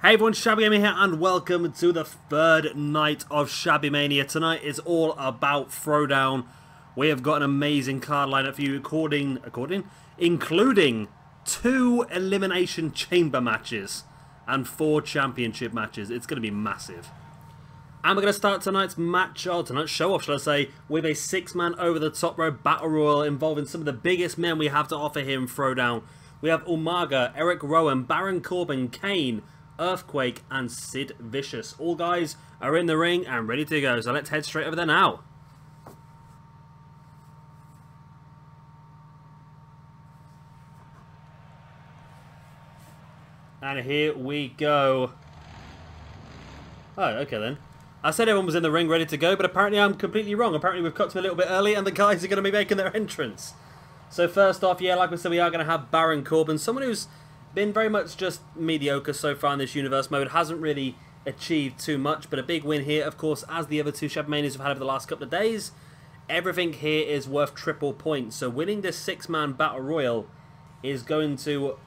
Hey everyone, Shabbymania here and welcome to the third night of Shabbymania. Tonight is all about Throwdown. We have got an amazing card lineup for you, including 2 Elimination Chamber matches and 4 Championship matches. It's going to be massive. And we're going to start tonight's show-off, shall I say, with a 6-man over-the-top rope battle royal involving some of the biggest men we have to offer here in Throwdown. We have Umaga, Erick, Rowan, Baron Corbin, Kane, Earthquake and Sid Vicious. All guys are in the ring and ready to go, so let's head straight over there now. And here we go. Oh, okay then. I said everyone was in the ring ready to go, but apparently I'm completely wrong. Apparently we've cut to a little bit early and the guys are going to be making their entrance. So first off, yeah, like we said, we are going to have Baron Corbin, someone who's been very much just mediocre so far in this universe mode, hasn't really achieved too much, but a big win here, of course, as the other 2 Shabbymanias have had over the last couple of days. Everything here is worth triple points, so winning this 6-man battle royal is going to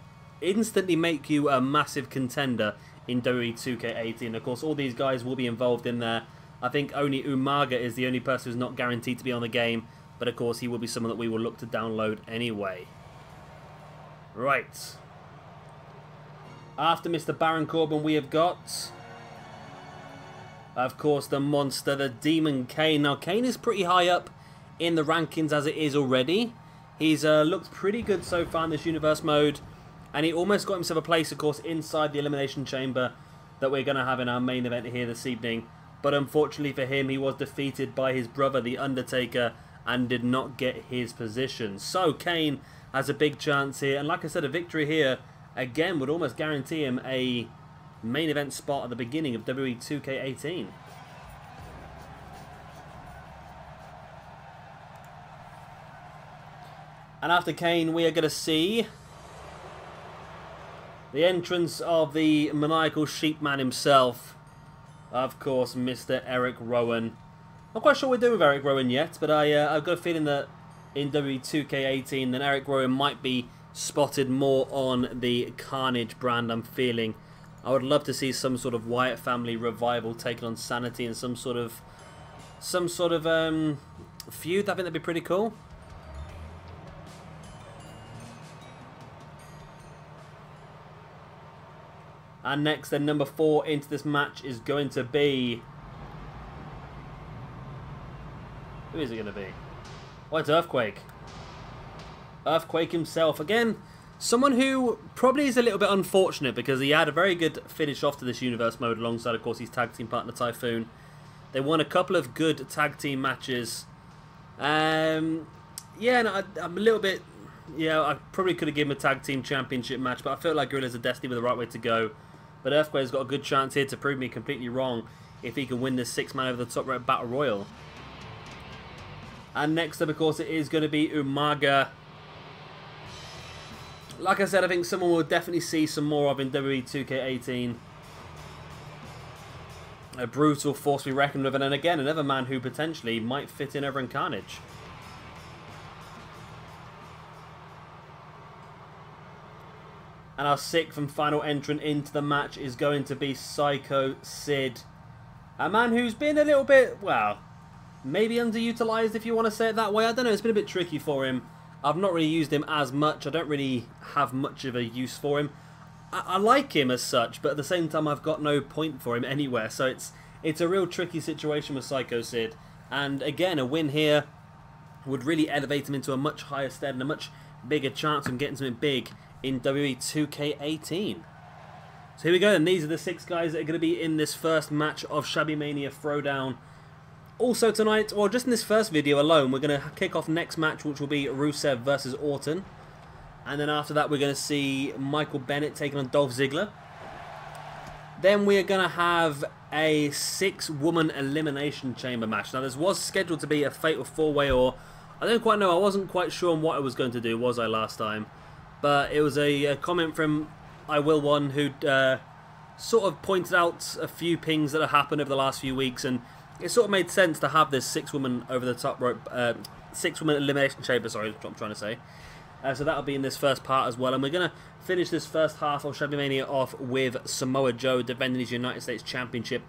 instantly make you a massive contender in WWE 2K18. Of course, all these guys will be involved in there. I think only Umaga is the only person who's not guaranteed to be on the game, but of course he will be someone that we will look to download anyway. Right. After Mr. Baron Corbin, we have got, of course, the monster, the Demon Kane. Now, Kane is pretty high up in the rankings as it is already. He's looked pretty good so far in this universe mode, and he almost got himself a place, of course, inside the Elimination Chamber that we're going to have in our main event here this evening. But unfortunately for him, he was defeated by his brother, The Undertaker, and did not get his position. So, Kane has a big chance here, and like I said, a victory here again would almost guarantee him a main event spot at the beginning of WWE 2K18. And after Kane, we are going to see the entrance of the maniacal sheep man himself. Of course, Mr. Erick Rowan. Not quite sure what we're doing with Erick Rowan yet, but I've got a feeling that in WWE 2K18, then Erick Rowan might be spotted more on the Carnage brand. I'm feeling I would love to see some sort of Wyatt family revival taking on Sanity and some sort of feud. I think that'd be pretty cool. And next, then, number 4 into this match is going to be, who is it going to be? Oh, it's Earthquake. Earthquake himself. Again, someone who probably is a little bit unfortunate because he had a very good finish off to this universe mode alongside, of course, his tag team partner Typhoon. They won a couple of good tag team matches. Yeah, and I'm a little bit, yeah, I probably could have given him a tag team championship match, but I feel like Gorillas of Destiny were the right way to go. But Earthquake's got a good chance here to prove me completely wrong if he can win this 6-man over the top rope battle royal. And next up, of course, it is going to be Umaga. Like I said, I think someone will definitely see some more of in WWE 2K18. A brutal force we reckon with, and then again, another man who potentially might fit in over in Carnage. And our 6th and final entrant into the match is going to be Sycho Sid. A man who's been a little bit, well, maybe underutilized if you want to say it that way. I don't know, it's been a bit tricky for him. I've not really used him as much. I don't really have much of a use for him. I like him as such, but at the same time I've got no point for him anywhere. So it's a real tricky situation with Sycho Sid. And again, a win here would really elevate him into a much higher stead and a much bigger chance of getting something big in WWE 2K18. So here we go, and these are the 6 guys that are going to be in this first match of Shabbymania Throwdown. Also tonight, or just in this first video alone, we're going to kick off next match, which will be Rusev versus Orton. And then after that, we're going to see Michael Bennett taking on Dolph Ziggler. Then we are going to have a 6-woman Elimination Chamber match. Now, this was scheduled to be a Fatal 4-way, or I don't quite know. I wasn't quite sure on what I was going to do, was I, last time? But it was a comment from I Will One who sort of pointed out a few things that have happened over the last few weeks, and it sort of made sense to have this 6-woman over the top rope, 6-woman Elimination Chamber, sorry, that's what I'm trying to say. So that'll be in this first part as well. And we're going to finish this first half of Shabbymania off with Samoa Joe defending his United States Championship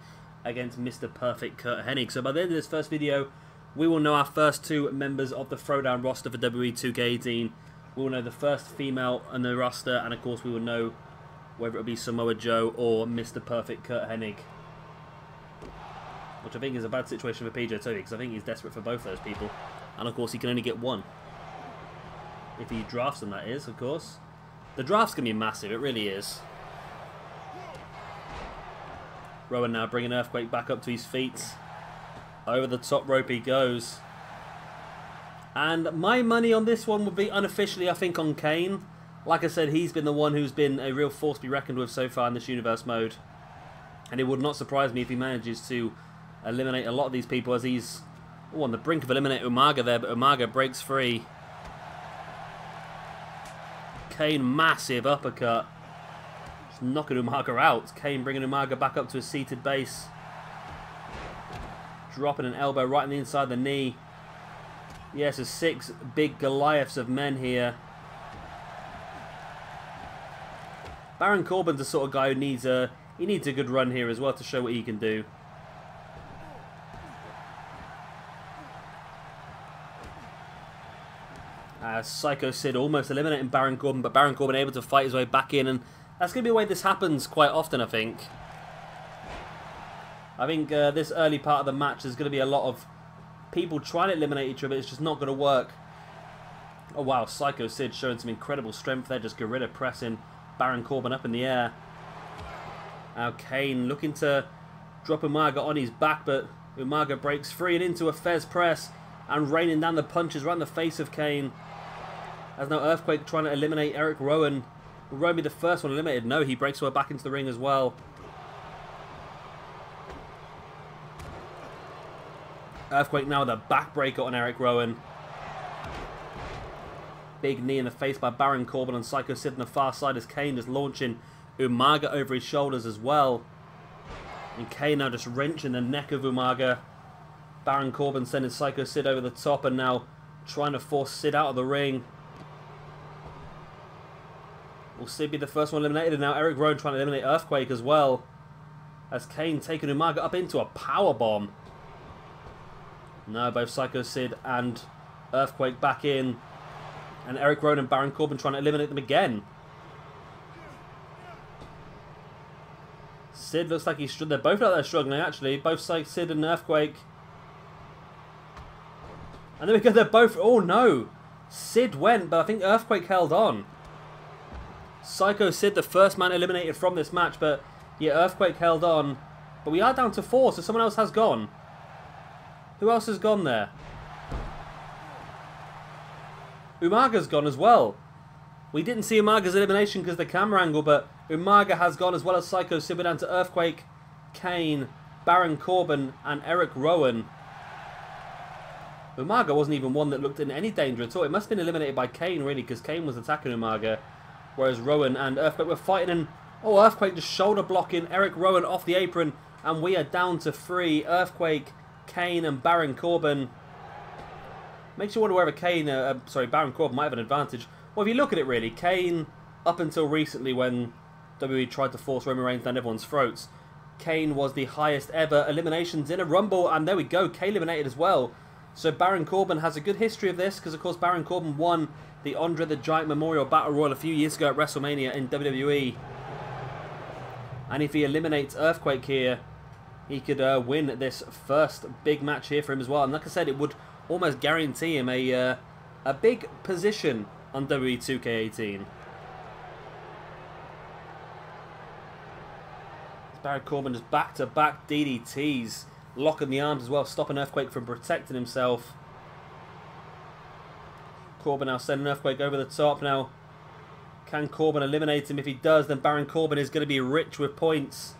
against Mr. Perfect Curt Hennig. So by the end of this first video, we will know our first 2 members of the Throwdown roster for WWE 2K18. We will know the first female on the roster, and of course we will know whether it will be Samoa Joe or Mr. Perfect Curt Hennig. Which I think is a bad situation for PJ too, because I think he's desperate for both those people. And of course he can only get one. If he drafts them, that is, of course. The draft's going to be massive, it really is. Rowan now bringing Earthquake back up to his feet. Over the top rope he goes. And my money on this one would be unofficially, I think, on Kane. Like I said, he's been the one who's been a real force to be reckoned with so far in this universe mode. And it would not surprise me if he manages to eliminate a lot of these people, as he's on the brink of eliminating Umaga there, but Umaga breaks free. Kane, massive uppercut. Just knocking Umaga out. Kane bringing Umaga back up to a seated base. Dropping an elbow right on the inside of the knee. Yes, there's 6 big Goliaths of men here. Baron Corbin's the sort of guy who needs a good run here as well to show what he can do. Sycho Sid almost eliminating Baron Corbin, but Baron Corbin able to fight his way back in, and that's going to be the way this happens quite often, I think. This early part of the match there's going to be a lot of people trying to eliminate each other. It's just not going to work. Oh wow, Sycho Sid showing some incredible strength there, just gorilla pressing Baron Corbin up in the air. Now Kane looking to drop Umaga on his back, but Umaga breaks free and into a Fez press and raining down the punches right in the face of Kane. As now Earthquake trying to eliminate Erick Rowan. Will Rowan be the first one eliminated? No, he breaks her back into the ring as well. Earthquake now with a backbreaker on Erick Rowan. Big knee in the face by Baron Corbin, and Sycho Sid on the far side as Kane just launching Umaga over his shoulders as well. And Kane now just wrenching the neck of Umaga. Baron Corbin sending Sycho Sid over the top and now trying to force Sid out of the ring. Will Sid be the first one eliminated? And now Erick Rowan trying to eliminate Earthquake as well. As Kane taking Umaga up into a powerbomb. No, both Sycho Sid and Earthquake back in. And Erick Rowan and Baron Corbin trying to eliminate them again. Sid looks like he's... They're both out there struggling, actually. Both Sid and Earthquake. And then we go, they're both... Oh, no. Sid went, but I think Earthquake held on. Sycho Sid, the first man eliminated from this match, but yeah, Earthquake held on. But we are down to 4, so someone else has gone. Who else has gone there? Umaga's gone as well. We didn't see Umaga's elimination because of the camera angle, but Umaga has gone as well as Sycho Sid. We're down to Earthquake, Kane, Baron Corbin, and Erick Rowan. Umaga wasn't even one that looked in any danger at all. It must have been eliminated by Kane, really, because Kane was attacking Umaga, whereas Rowan and Earthquake were fighting. And oh, Earthquake just shoulder blocking Erick Rowan off the apron, and we are down to 3. Earthquake, Kane, and Baron Corbin. Makes you wonder whether Baron Corbin might have an advantage. Well, if you look at it, really, Kane, up until recently when WWE tried to force Roman Reigns down everyone's throats, Kane was the highest ever eliminations in a Rumble, and there we go, Kane eliminated as well. So Baron Corbin has a good history of this, because of course Baron Corbin won the Andre the Giant Memorial Battle Royal a few years ago at WrestleMania in WWE. And if he eliminates Earthquake here, he could win this first big match here for him as well. And like I said, it would almost guarantee him a big position on WWE 2K18. Baron Corbin just back-to-back DDTs, locking the arms as well, stopping Earthquake from protecting himself. Corbin now sending Earthquake over the top. Now, can Corbin eliminate him? If he does, then Baron Corbin is going to be rich with points.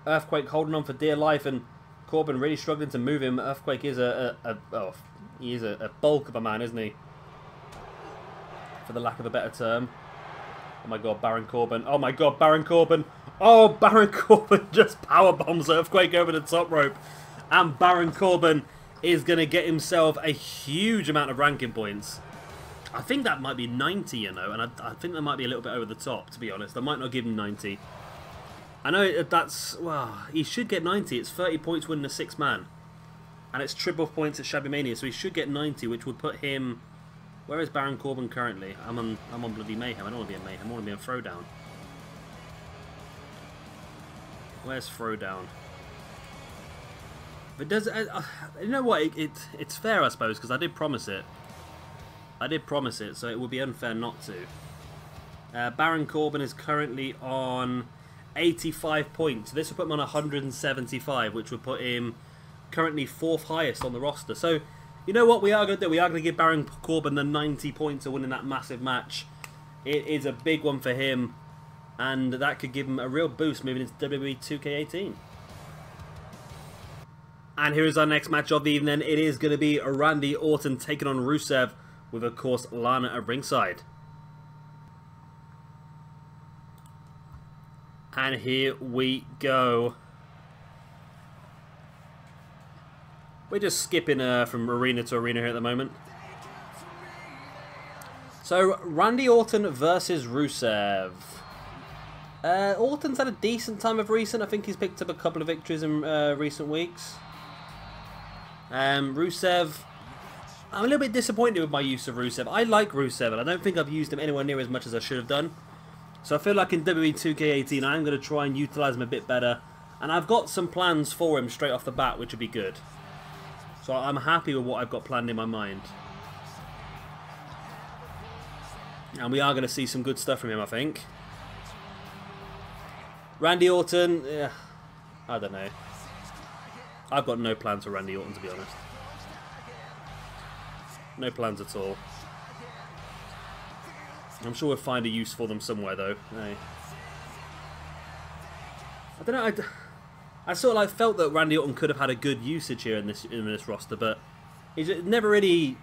Earthquake holding on for dear life, and Corbin really struggling to move him. Earthquake is a bulk of a man, isn't he? For the lack of a better term. Oh my god, Baron Corbin. Oh my god, Baron Corbin. Oh, Baron Corbin just powerbombs Earthquake over the top rope. And Baron Corbin is going to get himself a huge amount of ranking points. I think that might be 90, you know, and I think that might be a little bit over the top, to be honest. I might not give him 90. I know that's, well, he should get 90. It's 30 points winning a 6-man. And it's triple points at Shabbymania, so he should get 90, which would put him... Where is Baron Corbin currently? I'm on bloody Mayhem. I don't want to be in Mayhem. I want to be on Throwdown. Where's Throwdown? But does you know what? It's fair, I suppose, because I did promise it. I did promise it, so it would be unfair not to. Baron Corbin is currently on 85 points. This would put him on 175, which would put him currently 4th highest on the roster. So, you know what we are going to do? We are going to give Baron Corbin the 90 points of winning that massive match. It is a big one for him, and that could give him a real boost moving into WWE 2K18. And here is our next match of the evening. It is going to be Randy Orton taking on Rusev, with, of course, Lana at ringside. And here we go. We're just skipping from arena to arena here at the moment. So, Randy Orton versus Rusev. Orton's had a decent time of recent. I think he's picked up a couple of victories in recent weeks. Rusev, I'm a little bit disappointed with my use of Rusev. I like Rusev, and I don't think I've used him anywhere near as much as I should have done. So I feel like in WWE 2K18, I'm going to try and utilise him a bit better. And I've got some plans for him straight off the bat, which would be good. So I'm happy with what I've got planned in my mind. And we are going to see some good stuff from him, I think. Randy Orton, I don't know. I've got no plans for Randy Orton, to be honest. No plans at all. I'm sure we'll find a use for them somewhere, though. Hey. I don't know. I sort of like felt that Randy Orton could have had a good usage here in this roster, but he never really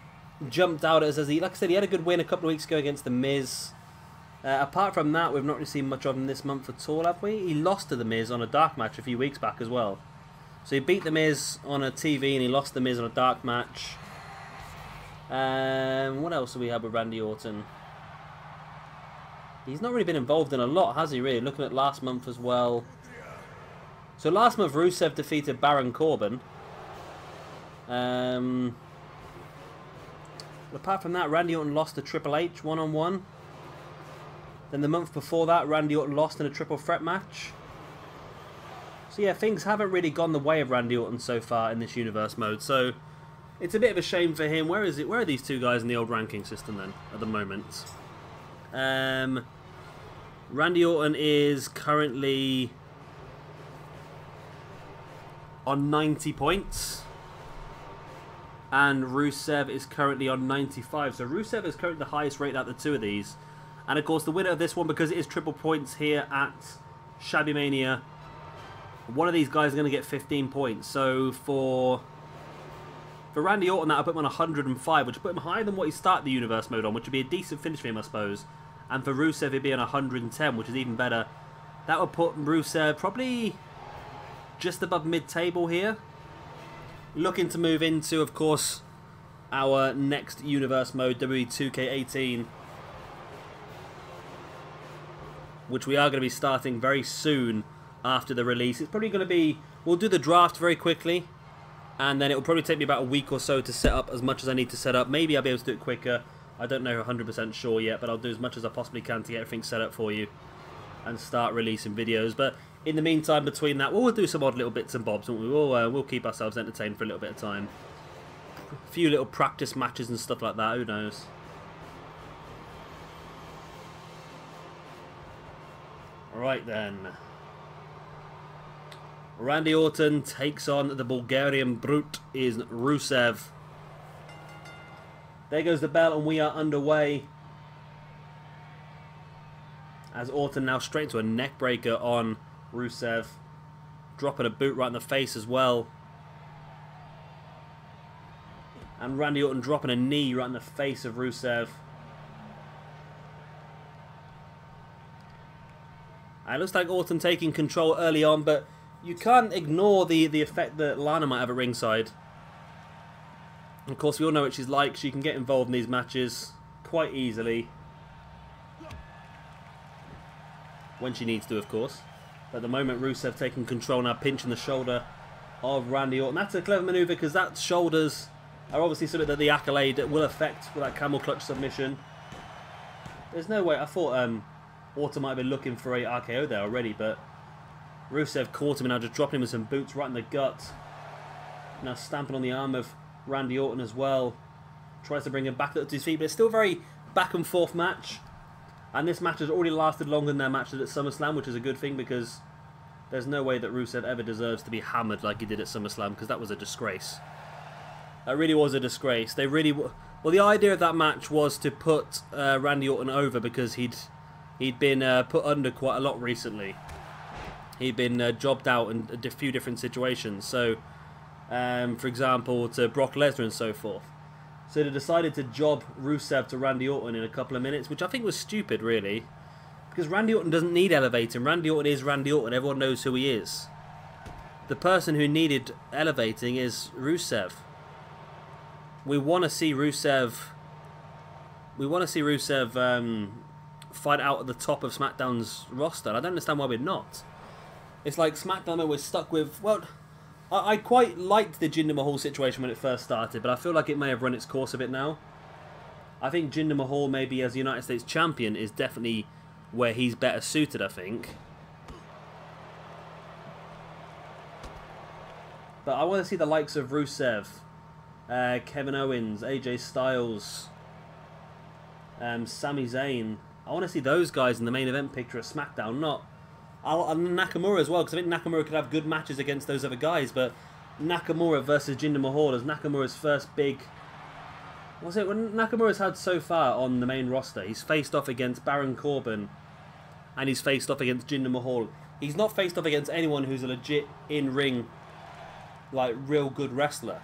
jumped out as he. Like I said, he had a good win a couple of weeks ago against The Miz. Apart from that, we've not really seen much of him this month at all, have we? He lost to The Miz on a dark match a few weeks back as well. So he beat The Miz on a TV and he lost The Miz on a dark match. What else do we have with Randy Orton? He's not really been involved in a lot, has he, really? Looking at last month as well. So last month, Rusev defeated Baron Corbin. Apart from that, Randy Orton lost to Triple H one-on-one. Then the month before that, Randy Orton lost in a triple threat match. So yeah, things haven't really gone the way of Randy Orton so far in this universe mode. So it's a bit of a shame for him. Where is it? Where are these two guys in the old ranking system then at the moment? Randy Orton is currently on 90 points. And Rusev is currently on 95. So Rusev is currently the highest rated out of the two of these. And of course the winner of this one, because it is triple points here at Shabbymania, one of these guys is going to get 15 points. So for Randy Orton, that'll put him on 105, which would put him higher than what he started the universe mode on, which would be a decent finish for him, I suppose. And for Rusev, it'd be on 110, which is even better. That would put Rusev probably just above mid-table here. Looking to move into, of course, our next universe mode, WWE 2K18. Which we are going to be starting very soon after the release. It's probably going to be... We'll do the draft very quickly. And then it will probably take me about a week or so to set up as much as I need to set up. Maybe I'll be able to do it quicker. I don't know 100% sure yet, but I'll do as much as I possibly can to get everything set up for you. And start releasing videos. But in the meantime, between that, we'll do some odd little bits and bobs. And we'll keep ourselves entertained for a little bit of time. A few little practice matches and stuff like that. Who knows? Right then. Randy Orton takes on the Bulgarian brute is Rusev. There goes the bell and we are underway. As Orton now straight into a neck breaker on Rusev. Dropping a boot right in the face as well. And Randy Orton dropping a knee right in the face of Rusev. It looks like Orton taking control early on, but you can't ignore the effect that Lana might have at ringside. Of course, we all know what she's like. She can get involved in these matches, quite easily. When she needs to, of course. At the moment, Rusev taking control now, pinching the shoulder of Randy Orton. That's a clever manoeuvre because that shoulders are obviously something that the Accolade will affect with that camel clutch submission. There's no way. I thought Orton might have been looking for a RKO there already, but Rusev caught him and now just dropping him with some boots right in the gut. Now stamping on the arm of Randy Orton as well. Tries to bring him back up to his feet, but it's still a very back and forth match. And this match has already lasted longer than their matches at SummerSlam, which is a good thing because there's no way that Rusev ever deserves to be hammered like he did at SummerSlam, because that was a disgrace. That really was a disgrace. They really... Well, the idea of that match was to put Randy Orton over because he'd been put under quite a lot recently. He'd been jobbed out in a few different situations. So, for example, to Brock Lesnar and so forth. So they decided to job Rusev to Randy Orton in a couple of minutes, which I think was stupid, really. Because Randy Orton doesn't need elevating. Randy Orton is Randy Orton. Everyone knows who he is. The person who needed elevating is Rusev. We want to see Rusev... fight out at the top of SmackDown's roster. I don't understand why we're not. It's like SmackDown we're stuck with... Well, I quite liked the Jinder Mahal situation when it first started, but I feel like it may have run its course a bit now. I think Jinder Mahal, maybe as United States Champion, is definitely where he's better suited, I think. But I want to see the likes of Rusev, Kevin Owens, AJ Styles, Sami Zayn. I want to see those guys in the main event picture at SmackDown, not... Nakamura as well, because I think Nakamura could have good matches against those other guys, but Nakamura versus Jinder Mahal is Nakamura's first big... What's it? What Nakamura's had so far on the main roster? He's faced off against Baron Corbin, and he's faced off against Jinder Mahal. He's not faced off against anyone who's a legit in-ring, like, real good wrestler.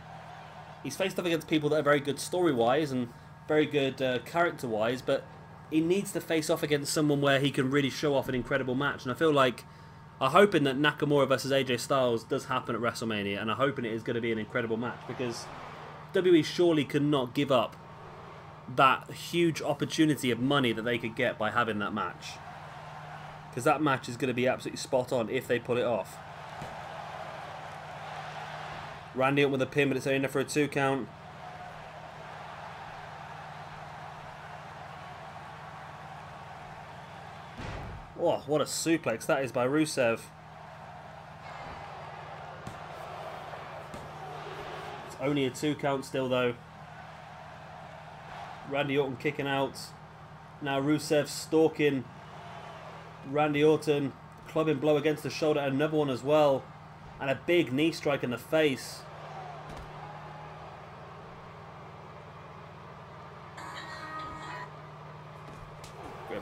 He's faced off against people that are very good story-wise and very good character-wise, but he needs to face off against someone where he can really show off an incredible match. And I feel like, I'm hoping that Nakamura versus AJ Styles does happen at WrestleMania, and I'm hoping it is going to be an incredible match, because WWE surely cannot give up that huge opportunity of money that they could get by having that match. Because that match is going to be absolutely spot on if they pull it off. Randy Orton with a pin, but it's only enough for a 2 count. Oh, what a suplex that is by Rusev. It's only a 2 count still, though. Randy Orton kicking out. Now Rusev stalking Randy Orton. Clubbing blow against the shoulder. Another one as well. And a big knee strike in the face.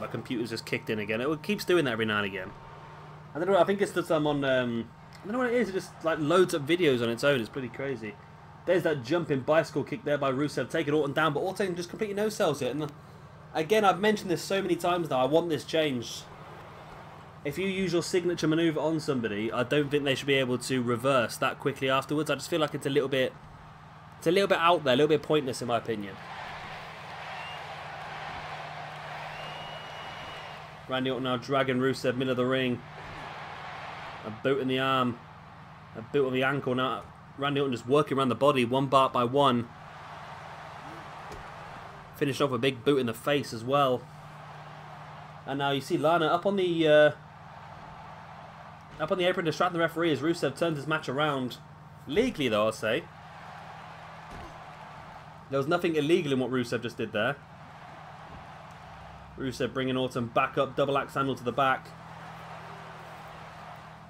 My computer's just kicked in again. It keeps doing that every now and again. I don't know. I think it's that I'm on. I don't know what it is. It just like loads up videos on its own. It's pretty crazy. There's that jumping bicycle kick there by Rusev, taking Orton down, but Orton just completely no sells it. And again, I've mentioned this so many times now. I want this changed. If you use your signature maneuver on somebody, I don't think they should be able to reverse that quickly afterwards. I just feel like it's a little bit out there, a little bit pointless in my opinion. Randy Orton now dragging Rusev middle of the ring. A boot in the arm. A boot on the ankle. Now Randy Orton just working around the body, one bar by one. Finished off with a big boot in the face as well. And now you see Lana up on the apron distracting the referee as Rusev turns his match around. Legally though, I'll say. There was nothing illegal in what Rusev just did there. Rusev bringing Orton back up, double axe handle to the back.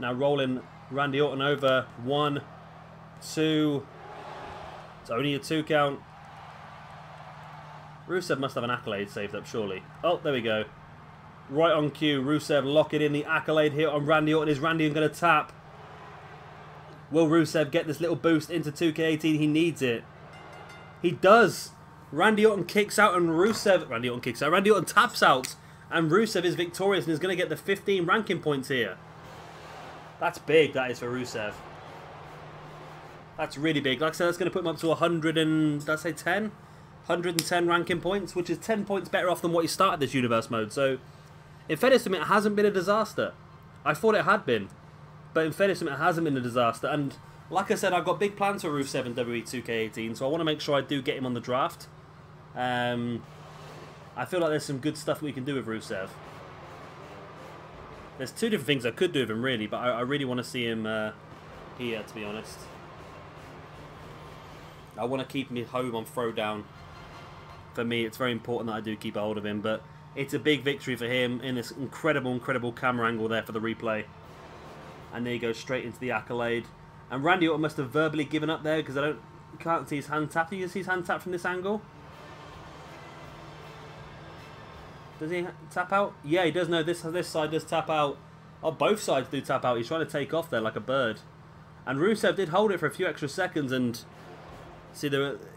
Now rolling Randy Orton over. 1, 2. It's only a 2 count. Rusev must have an accolade saved up, surely. Oh, there we go. Right on cue. Rusev locking in the accolade here on Randy Orton. Is Randy Orton going to tap? Will Rusev get this little boost into 2K18? He needs it. He does. Randy Orton kicks out and Rusev... Randy Orton kicks out. Randy Orton taps out. And Rusev is victorious and is going to get the 15 ranking points here. That's big, that is, for Rusev. That's really big. Like I said, that's going to put him up to 100 and... Did I say 10? 110 ranking points, which is 10 points better off than what he started this universe mode. So, in fairness to him, it hasn't been a disaster. I thought it had been, but in fairness to him, it hasn't been a disaster. And like I said, I've got big plans for Rusev in WWE 2K18, so I want to make sure I do get him on the draft. I feel like there's some good stuff we can do with Rusev. There's two different things I could do with him, really, but I really want to see him here, to be honest. I want to keep him home on Throwdown. For me, it's very important that I do keep a hold of him, but it's a big victory for him in this incredible camera angle there for the replay. And there he goes straight into the accolade. And Randy Orton must have verbally given up there because I can't see his hand tap. Do you see his hand tap from this angle? Does he tap out? Yeah, he does. No, this side does tap out. Oh, both sides do tap out. He's trying to take off there like a bird. And Rusev did hold it for a few extra seconds. And see,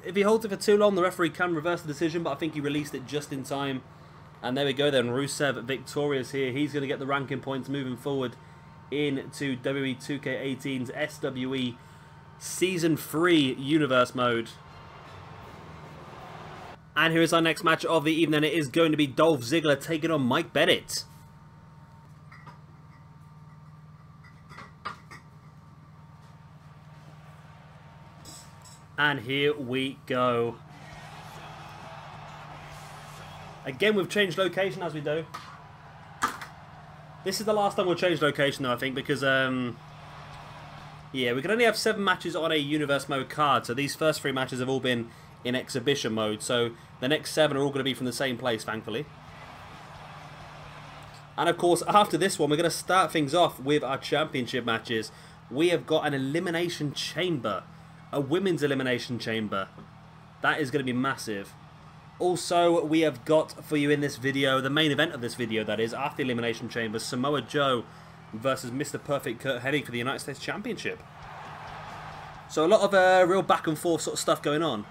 if he holds it for too long, the referee can reverse the decision. But I think he released it just in time. And there we go then. Rusev victorious here. He's going to get the ranking points moving forward into WWE 2K18's SWE Season 3 Universe Mode. And here is our next match of the evening. It is going to be Dolph Ziggler taking on Mike Bennett. And here we go. Again, we've changed location as we do. This is the last time we'll change location though, I think, because, yeah, we can only have 7 matches on a Universe Mode card, so these first 3 matches have all been in Exhibition Mode, so the next 7 are all going to be from the same place, thankfully. And of course, after this one, we're going to start things off with our Championship matches. We have got an Elimination Chamber, a Women's Elimination Chamber. That is going to be massive. Also, we have got for you in this video, the main event of this video, that is, after the Elimination Chamber, Samoa Joe versus Mr. Perfect Curt Hennig for the United States Championship. So a lot of real back and forth sort of stuff going on.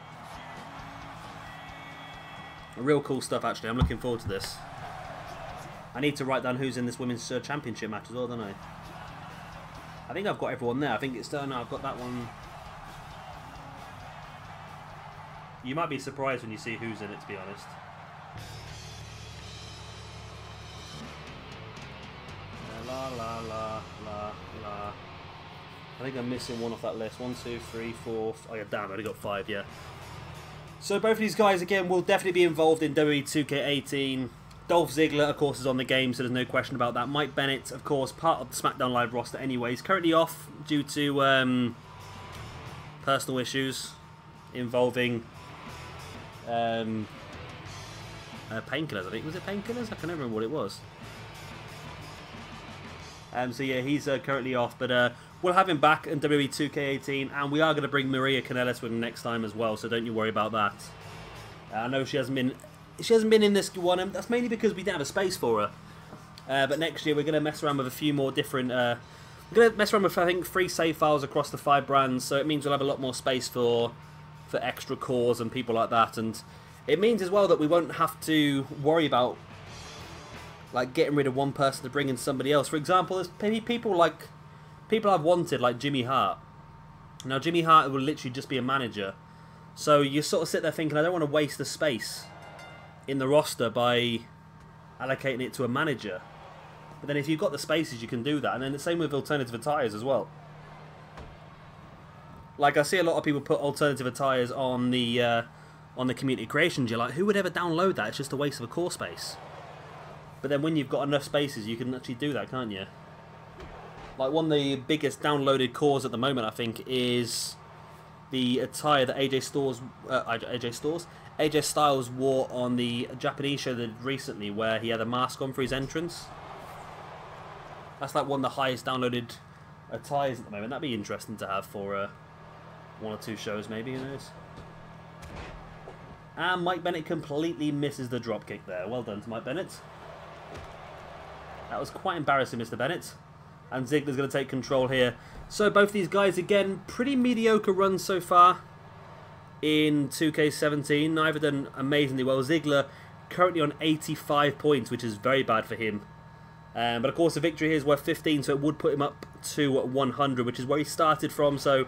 Real cool stuff, actually. I'm looking forward to this. I need to write down who's in this Women's Championship match as well, don't I? I think I've got everyone there. I think it's done. No, I've got that one. You might be surprised when you see who's in it, to be honest. La la la la la. I think I'm missing one off that list. 1, 2, 3, 4. Oh yeah, damn! I only got 5. Yeah. So both of these guys again will definitely be involved in WWE 2K18. Dolph Ziggler, of course, is on the game, so there's no question about that. Mike Bennett, of course, part of the SmackDown Live roster anyway. He's currently off due to personal issues involving painkillers, I think. Was it painkillers? I can't remember what it was. So yeah, he's currently off, but we'll have him back in WWE 2K18, and we are going to bring Maria Kanellis with him next time as well, so don't you worry about that. I know she hasn't been in this one, and that's mainly because we didn't have a space for her. But next year we're going to mess around with a few more different. We're going to mess around with, I think, 3 save files across the 5 brands, so it means we'll have a lot more space for extra cores and people like that, and it means as well that we won't have to worry about like getting rid of one person to bring in somebody else. For example, there's people I've wanted, like Jimmy Hart. Now Jimmy Hart will literally just be a manager, so you sort of sit there thinking, I don't want to waste the space in the roster by allocating it to a manager. But then if you've got the spaces, you can do that. And then the same with alternative attires as well. Like, I see a lot of people put alternative attires on the community creations. You're like, who would ever download that? It's just a waste of a core space. But then when you've got enough spaces, you can actually do that, can't you? Like, one of the biggest downloaded cores at the moment, I think, is the attire that AJ Styles wore on the Japanese show that recently, where he had a mask on for his entrance. That's like one of the highest downloaded attires at the moment. That'd be interesting to have for 1 or 2 shows, maybe, who knows. And Mike Bennett completely misses the dropkick there. Well done to Mike Bennett. That was quite embarrassing, Mr. Bennett. And Ziggler's going to take control here. So both these guys, again, pretty mediocre runs so far in 2K17. Neither done amazingly well. Ziggler currently on 85 points, which is very bad for him. But of course, the victory here is worth 15, so it would put him up to 100, which is where he started from. So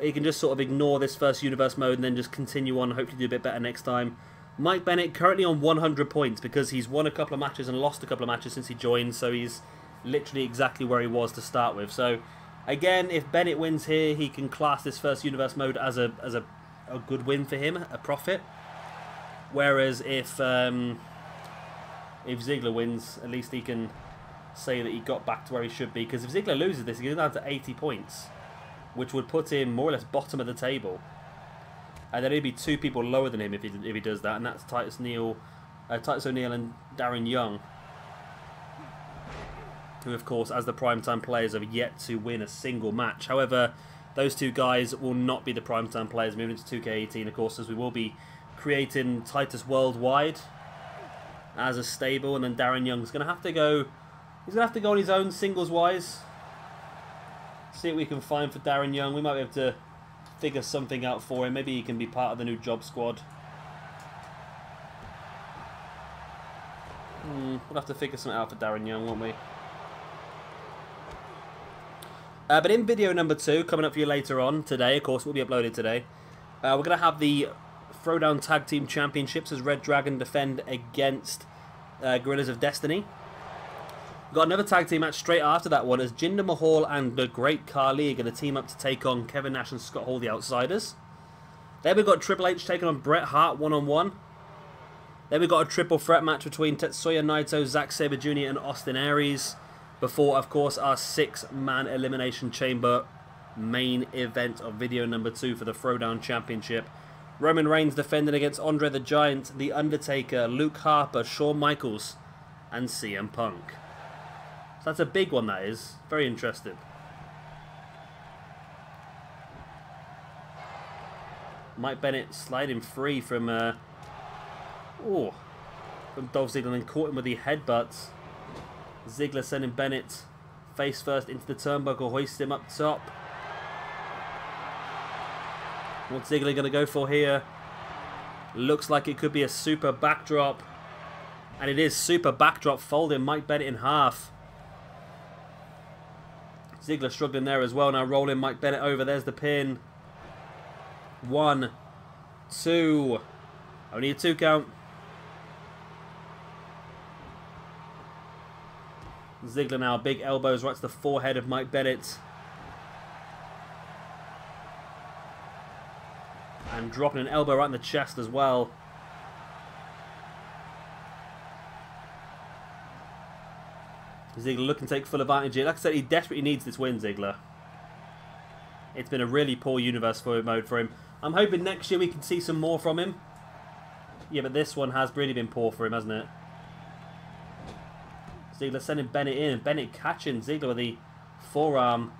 He can just sort of ignore this first universe mode and then just continue on, hopefully do a bit better next time. Mike Bennett currently on 100 points because he's won a couple of matches and lost a couple of matches since he joined, so he's literally exactly where he was to start with. So again, if Bennett wins here, he can class this first universe mode as a good win for him, a profit. Whereas if Ziggler wins, at least he can say that he got back to where he should be. Because if Ziggler loses this, he goes down to 80 points, which would put him more or less bottom of the table. And there'd be 2 people lower than him if he does that, and that's Titus O'Neil and Darren Young, who of course, as the primetime players, have yet to win a single match. However, those 2 guys will not be the primetime players moving into 2K18, of course, as we will be creating Titus Worldwide as a stable, and then Darren Young's going to have to go. He's going to have to go on his own singles wise. See what we can find for Darren Young. We might be able to figure something out for him. Maybe he can be part of the new job squad. We'll have to figure something out for Darren Young, won't we? But in video number 2, coming up for you later on today, of course, will be uploaded today, we're going to have the Throwdown Tag Team Championships as Red Dragon defend against Guerrillas of Destiny. We've got another tag team match straight after that one as Jinder Mahal and the Great Khali are going to team up to take on Kevin Nash and Scott Hall, the Outsiders. Then we've got Triple H taking on Bret Hart one-on-one. Then we've got a triple threat match between Tetsuya Naito, Zack Sabre Jr. and Austin Aries. Before, of course, our 6-man Elimination Chamber main event of video number 2 for the Throwdown Championship. Roman Reigns defending against Andre the Giant, The Undertaker, Luke Harper, Shawn Michaels, and CM Punk. So that's a big one, that is. Very interesting. Mike Bennett sliding free from Dolph Ziggler and then caught him with the headbutts. Ziggler sending Bennett face first into the turnbuckle, hoists him up top. What's Ziggler going to go for here? Looks like it could be a super backdrop. And it is super backdrop, folding Mike Bennett in half. Ziggler struggling there as well, now rolling Mike Bennett over. There's the pin. 1, 2. Only a 2 count. Ziggler now, big elbows right to the forehead of Mike Bennett. And dropping an elbow right in the chest as well. Ziggler looking to take full advantage here. Like I said, he desperately needs this win, Ziggler. It's been a really poor universe mode for him. I'm hoping next year we can see some more from him. Yeah, but this one has really been poor for him, hasn't it? Ziggler sending Bennett in, and Bennett catching Ziggler with the forearm.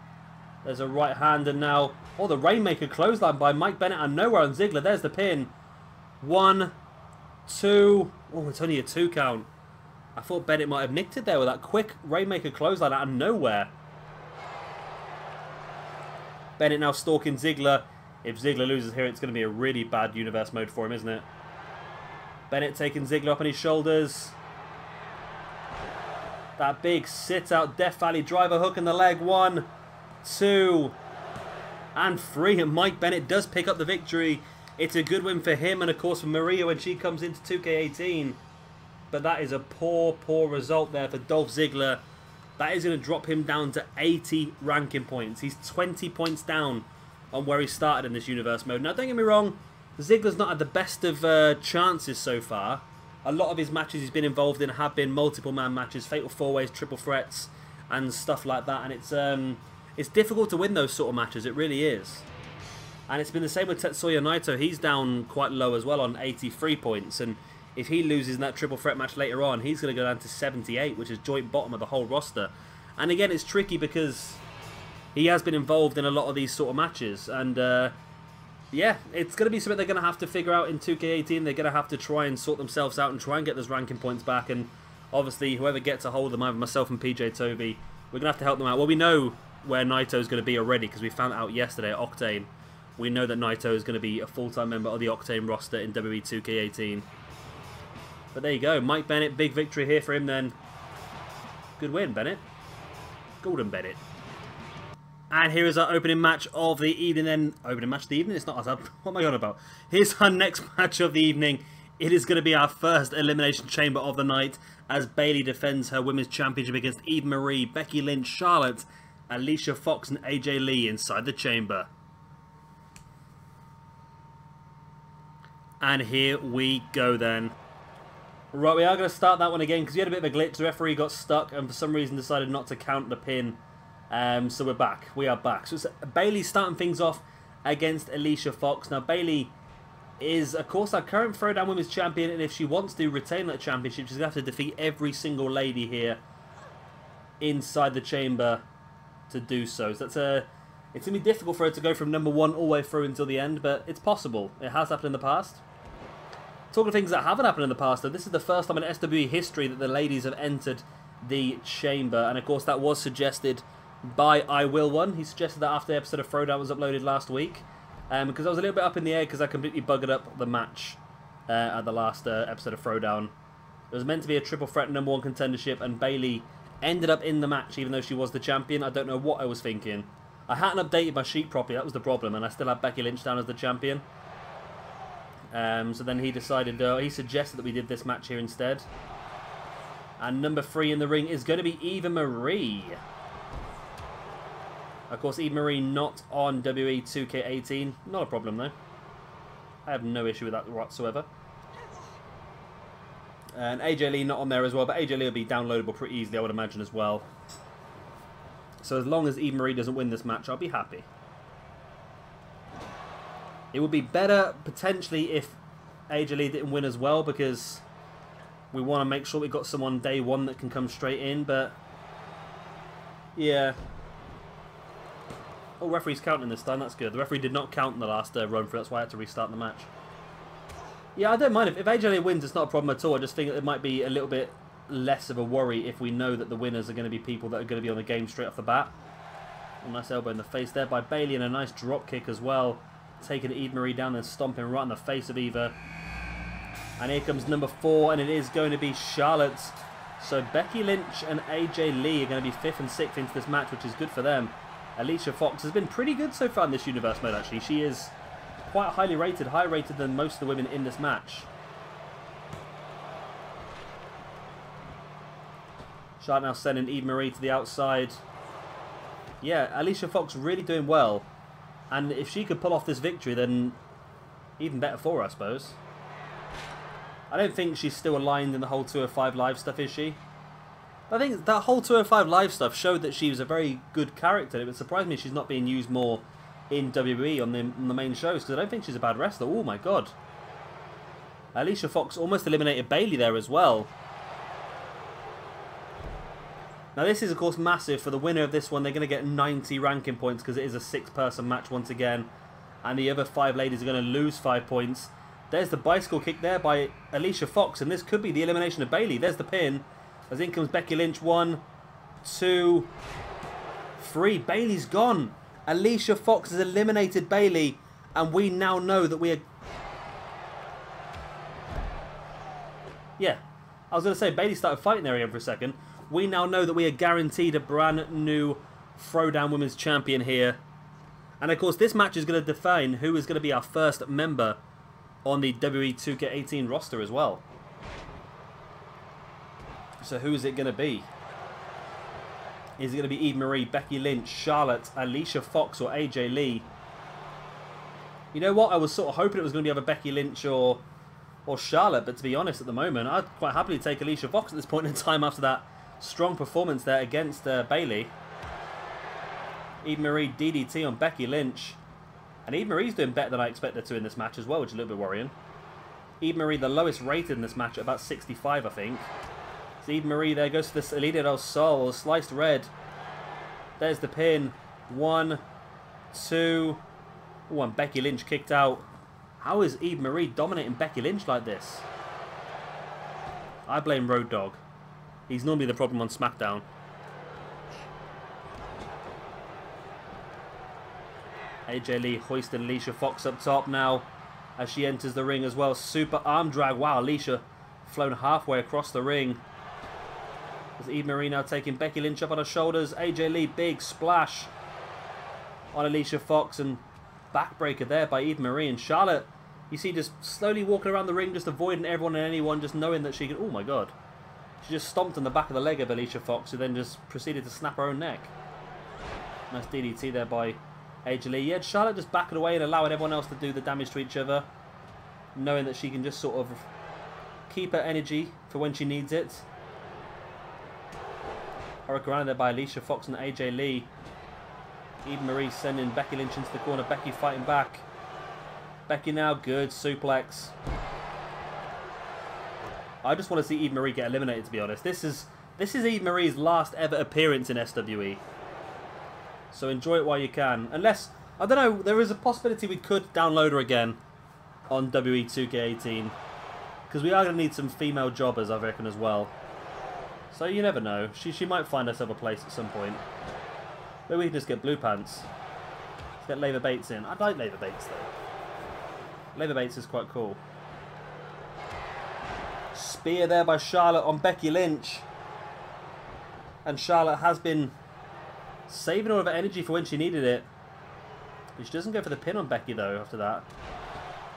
There's a right hand, and now, oh, the Rainmaker clothesline by Mike Bennett out of nowhere on Ziggler. There's the pin. 1, 2. Oh, it's only a 2 count. I thought Bennett might have nicked it there with that quick Rainmaker clothesline out of nowhere. Bennett now stalking Ziggler. If Ziggler loses here, it's going to be a really bad universe mode for him, isn't it? Bennett taking Ziggler up on his shoulders. That big sit-out Death Valley driver hook in the leg. 1, 2, and 3. And Mike Bennett does pick up the victory. It's a good win for him and, of course, for Maria when she comes into 2K18. But that is a poor, poor result there for Dolph Ziggler. That is going to drop him down to 80 ranking points. He's 20 points down on where he started in this universe mode. Now, don't get me wrong, Ziggler's not had the best of chances so far. A lot of his matches he's been involved in have been multiple-man matches, fatal four-ways, triple threats, and stuff like that. And it's difficult to win those sort of matches. It really is. And it's been the same with Tetsuya Naito. He's down quite low as well on 83 points. And if he loses in that triple threat match later on, he's going to go down to 78, which is joint bottom of the whole roster. And again, it's tricky because he has been involved in a lot of these sort of matches. And yeah, it's going to be something they're going to have to figure out in 2K18. They're going to have to try and sort themselves out and try and get those ranking points back. And obviously, whoever gets a hold of them, either myself and PJ Toby, we're going to have to help them out. Well, we know where Naito's going to be already because we found out yesterday at Octane. We know that Naito is going to be a full-time member of the Octane roster in WWE 2K18. But there you go. Mike Bennett, big victory here for him then. Good win, Bennett. Golden Bennett. And here is our opening match of the evening then. Opening match of the evening? It's not us. What am I on about? Here's our next match of the evening. It is going to be our first Elimination Chamber of the night as Bayley defends her Women's Championship against Eva Marie, Becky Lynch, Charlotte, Alicia Fox and AJ Lee inside the chamber. And here we go then. Right, we are going to start that one again because we had a bit of a glitch. The referee got stuck and for some reason decided not to count the pin. So we're back. We are back. So it's Bayley starting things off against Alicia Fox. Now Bayley is, of course, our current Throwdown Women's Champion, and if she wants to retain that championship, she's going to have to defeat every single lady here inside the chamber to do so. So it's going to be difficult for her to go from number 1 all the way through until the end, but it's possible. It has happened in the past. Talking of things that haven't happened in the past, though, this is the first time in SWE history that the ladies have entered the chamber, and of course that was suggested by I Will One. He suggested that after the episode of Throwdown was uploaded last week, because I was a little bit up in the air because I completely buggered up the match at the last episode of Throwdown. It was meant to be a triple threat number 1 contendership, and Bayley ended up in the match even though she was the champion. I don't know what I was thinking. I hadn't updated my sheet properly, that was the problem, and I still had Becky Lynch down as the champion. So then he decided, he suggested that we did this match here instead. And number 3 in the ring is going to be Eva Marie. Of course, Eva Marie not on WWE 2K18. Not a problem, though. I have no issue with that whatsoever. And AJ Lee not on there as well, but AJ Lee will be downloadable pretty easily, I would imagine, as well. So as long as Eva Marie doesn't win this match, I'll be happy. It would be better, potentially, if AJ Lee didn't win as well, because we want to make sure we've got someone day 1 that can come straight in, but yeah. Oh, referee's counting this time, that's good. The referee did not count in the last run through, that's why I had to restart the match. Yeah, I don't mind. If AJ Lee wins, it's not a problem at all. I just think it might be a little bit less of a worry if we know that the winners are going to be people that are going to be on the game straight off the bat. A nice elbow in the face there by Bayley and a nice drop kick as well. Taking Eva Marie down and stomping right in the face of Eva. And here comes number 4, and it is going to be Charlotte. So Becky Lynch and AJ Lee are going to be 5th and 6th into this match, which is good for them. Alicia Fox has been pretty good so far in this universe mode, actually. She is quite highly rated, higher rated than most of the women in this match. Charlotte now sending Eva Marie to the outside. Yeah, Alicia Fox really doing well. And if she could pull off this victory, then even better for her, I suppose. I don't think she's still aligned in the whole 205 Live stuff, is she? I think that whole 205 Live stuff showed that she was a very good character. It would surprise me she's not being used more in WWE on the main shows, because I don't think she's a bad wrestler. Oh my god. Alicia Fox almost eliminated Bayley there as well. Now this is of course massive for the winner of this one. They're going to get 90 ranking points because it is a 6-person match once again. And the other 5 ladies are going to lose 5 points. There's the bicycle kick there by Alicia Fox, and this could be the elimination of Bayley. There's the pin. As in comes Becky Lynch. 1, 2, 3. Bayley's gone. Alicia Fox has eliminated Bayley, and we now know that we are... Yeah, I was going to say Bayley started fighting there again for a second. We now know that we are guaranteed a brand new Throwdown Women's Champion here. And of course this match is going to define who is going to be our first member on the WWE 2K18 roster as well. So who is it going to be? Is it going to be Eva Marie, Becky Lynch, Charlotte, Alicia Fox or AJ Lee? You know what? I was sort of hoping it was going to be either Becky Lynch or Charlotte, but to be honest at the moment, I'd quite happily take Alicia Fox at this point in time after that strong performance there against Bayley. Eva Marie DDT on Becky Lynch. And Eva Marie's doing better than I expected her to in this match as well, which is a little bit worrying. Eva Marie the lowest rated in this match at about 65, I think. So Eva Marie there goes to this Elite del Sol, sliced red. There's the pin. 1, 2. Oh, and Becky Lynch kicked out. How is Eva Marie dominating Becky Lynch like this? I blame Road Dogg. He's normally the problem on SmackDown. AJ Lee hoisting Alicia Fox up top now as she enters the ring as well. Super arm drag. Wow, Alicia flown halfway across the ring. As Eva Marie now taking Becky Lynch up on her shoulders. AJ Lee, big splash. on Alicia Fox, and backbreaker there by Eva Marie. And Charlotte, you see, just slowly walking around the ring, just avoiding everyone and anyone, just knowing that she can... Oh my god. She just stomped on the back of the leg of Alicia Fox, who then just proceeded to snap her own neck. Nice DDT there by AJ Lee. Yeah, Charlotte just backing away and allowing everyone else to do the damage to each other, knowing that she can just sort of keep her energy for when she needs it. Hurricane there by Alicia Fox and AJ Lee. Eva Marie sending Becky Lynch into the corner. Becky fighting back. Becky now, good suplex. I just want to see Eva Marie get eliminated, to be honest. This is Eva Marie's last ever appearance in SWE. So enjoy it while you can. Unless, I don't know, there is a possibility we could download her again on WWE 2K18. Because we are going to need some female jobbers, I reckon, as well. So you never know. She might find herself a place at some point. Maybe we can just get blue pants. Let's get Leva Bates in. I'd like Leva Bates, though. Leva Bates is quite cool. Spear there by Charlotte on Becky Lynch. And Charlotte has been saving all of her energy for when she needed it. But she doesn't go for the pin on Becky, though, after that.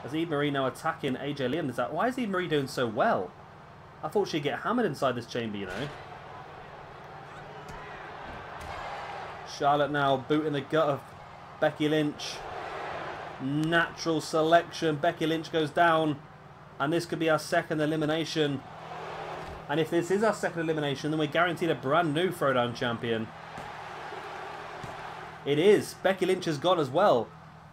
As Eva Marie now attacking AJ Lee. Why is Eva Marie doing so well? I thought she'd get hammered inside this chamber, you know. Charlotte now booting the gut of Becky Lynch. Natural selection. Becky Lynch goes down. And this could be our second elimination. And if this is our second elimination, then we're guaranteed a brand new Throwdown champion. It is. Becky Lynch has gone as well.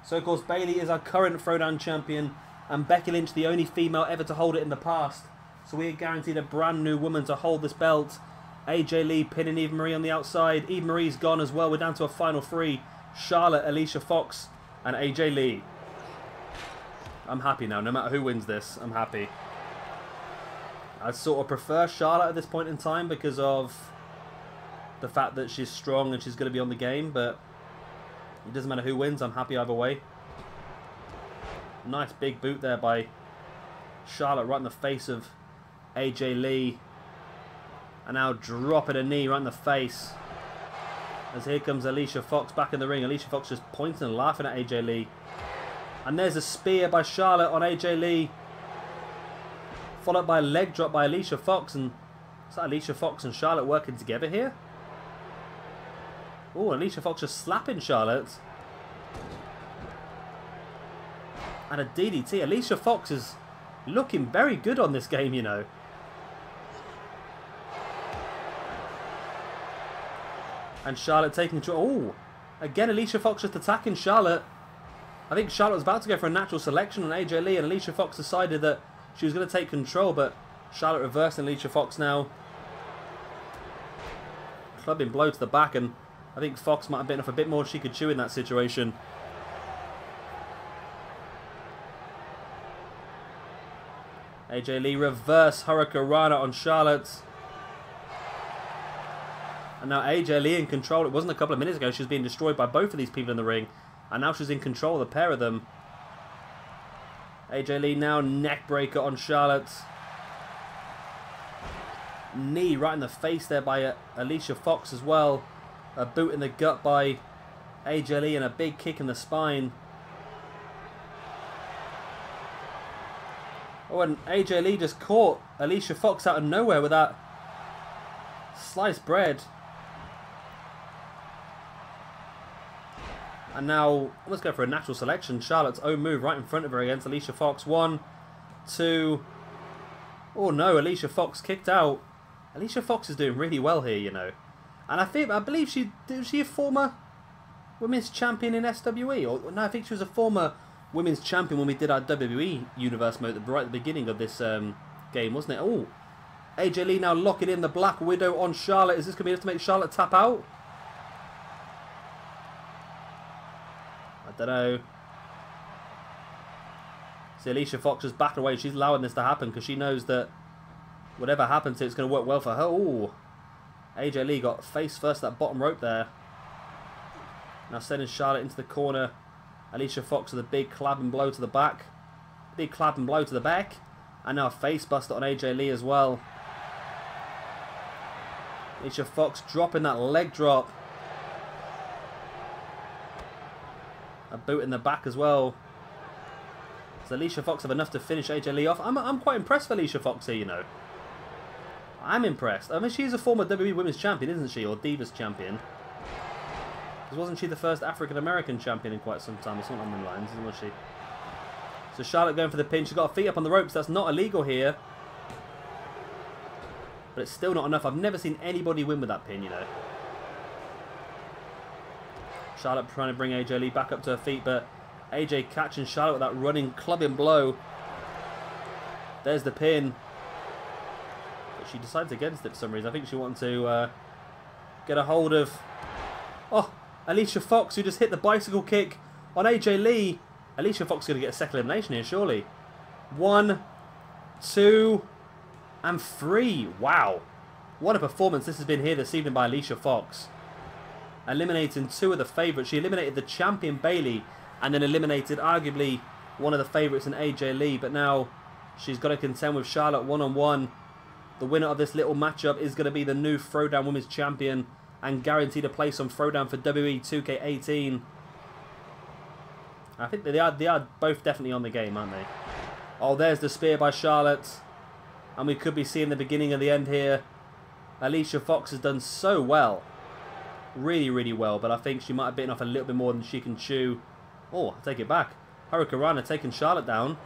So, of course, Bayley is our current Throwdown champion. And Becky Lynch, the only female ever to hold it in the past. So we are guaranteed a brand new woman to hold this belt. AJ Lee pinning Eva Marie on the outside. Eva Marie's gone as well. We're down to a final three. Charlotte, Alicia Fox, and AJ Lee. I'm happy now. No matter who wins this, I'm happy. I sort of prefer Charlotte at this point in time because of the fact that she's strong and she's going to be on the game. But it doesn't matter who wins. I'm happy either way. Nice big boot there by Charlotte right in the face of AJ Lee. And now dropping a knee right in the face. As here comes Alicia Fox back in the ring. Alicia Fox just pointing and laughing at AJ Lee. And there's a spear by Charlotte on AJ Lee. Followed by a leg drop by Alicia Fox. And is that Alicia Fox and Charlotte working together here? Oh, Alicia Fox just slapping Charlotte. And a DDT. Alicia Fox is looking very good on this game, you know. And Charlotte taking control. Oh, again Alicia Fox just attacking Charlotte. I think Charlotte was about to go for a natural selection on AJ Lee, and Alicia Fox decided that she was going to take control, but Charlotte reversing Alicia Fox now. Clubbing blow to the back, and I think Fox might have bitten off a bit more she could chew in that situation. AJ Lee reverse Hurricanrana on Charlotte. And now AJ Lee in control. It wasn't a couple of minutes ago she was being destroyed by both of these people in the ring. And now she's in control of the pair of them. AJ Lee now neck breaker on Charlotte. Knee right in the face there by Alicia Fox as well. A boot in the gut by AJ Lee and a big kick in the spine. Oh, and AJ Lee just caught Alicia Fox out of nowhere with that sliced bread. And now, let's go for a natural selection. Charlotte's own move right in front of her against Alicia Fox. 1, 2. Oh no, Alicia Fox kicked out. Alicia Fox is doing really well here, you know. And I believe she a former women's champion in SWE? Or no, I think she was a former women's champion when we did our WWE Universe mode right at the beginning of this game, wasn't it? Oh, AJ Lee now locking in the Black Widow on Charlotte. Is this going to be enough to make Charlotte tap out? I don't know. See, Alicia Fox is back away. She's allowing this to happen because she knows that whatever happens, it's going to work well for her. Oh, AJ Lee got face first at that bottom rope there. Now sending Charlotte into the corner. Alicia Fox with a big clapping blow to the back. Big clapping blow to the back. And now a face buster on AJ Lee as well. Alicia Fox dropping that leg drop. A boot in the back as well. Does Alicia Fox have enough to finish AJ Lee off? I'm quite impressed with Alicia Fox here, you know. I'm impressed. I mean, she's a former WWE Women's Champion, isn't she? Or Divas Champion. Because wasn't she the first African-American champion in quite some time? Or something along the lines, wasn't she? So Charlotte going for the pin. She's got her feet up on the ropes. That's not illegal here. But it's still not enough. I've never seen anybody win with that pin, you know. Charlotte trying to bring AJ Lee back up to her feet, but AJ catching Charlotte with that running, clubbing blow. There's the pin. But she decides against it for some reason. I think she wanted to get a hold of... Oh, Alicia Fox, who just hit the bicycle kick on AJ Lee. Alicia Fox is going to get a second elimination here, surely. 1, 2, and 3. Wow. What a performance this has been here this evening by Alicia Fox. Eliminating 2 of the favourites. She eliminated the champion Bayley and then eliminated arguably one of the favourites in AJ Lee. But now she's got to contend with Charlotte one-on-one. The winner of this little matchup is going to be the new Throwdown Women's Champion and guaranteed a place on Throwdown for WWE 2K18. I think they are both definitely on the game, aren't they? Oh, there's the spear by Charlotte. And we could be seeing the beginning of the end here. Alicia Fox has done so well. Really, really well. But I think she might have bitten off a little bit more than she can chew. Oh, I take it back. Hurricanrana taking Charlotte down.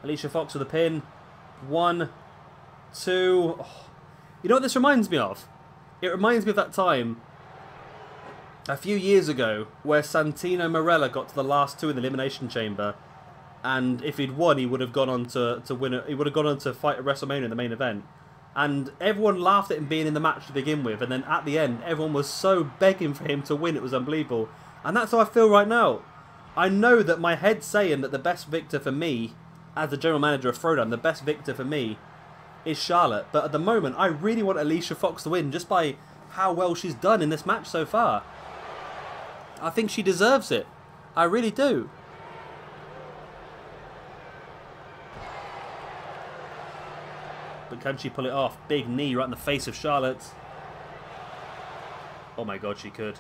Alicia Fox with a pin. 1, 2. Oh. You know what this reminds me of? It reminds me of that time a few years ago where Santino Marella got to the last 2 in the Elimination Chamber, and if he'd won, he would have gone on to win. He would have gone on to fight at WrestleMania in the main event, and everyone laughed at him being in the match to begin with, and then at the end, everyone was so begging for him to win. It was unbelievable, and that's how I feel right now. I know that my head's saying that the best victor for me, as the general manager of Throwdown, the best victor for me is Charlotte, but at the moment, I really want Alicia Fox to win just by how well she's done in this match so far. I think she deserves it. I really do. But can she pull it off? Big knee right in the face of Charlotte. Oh my god, she could.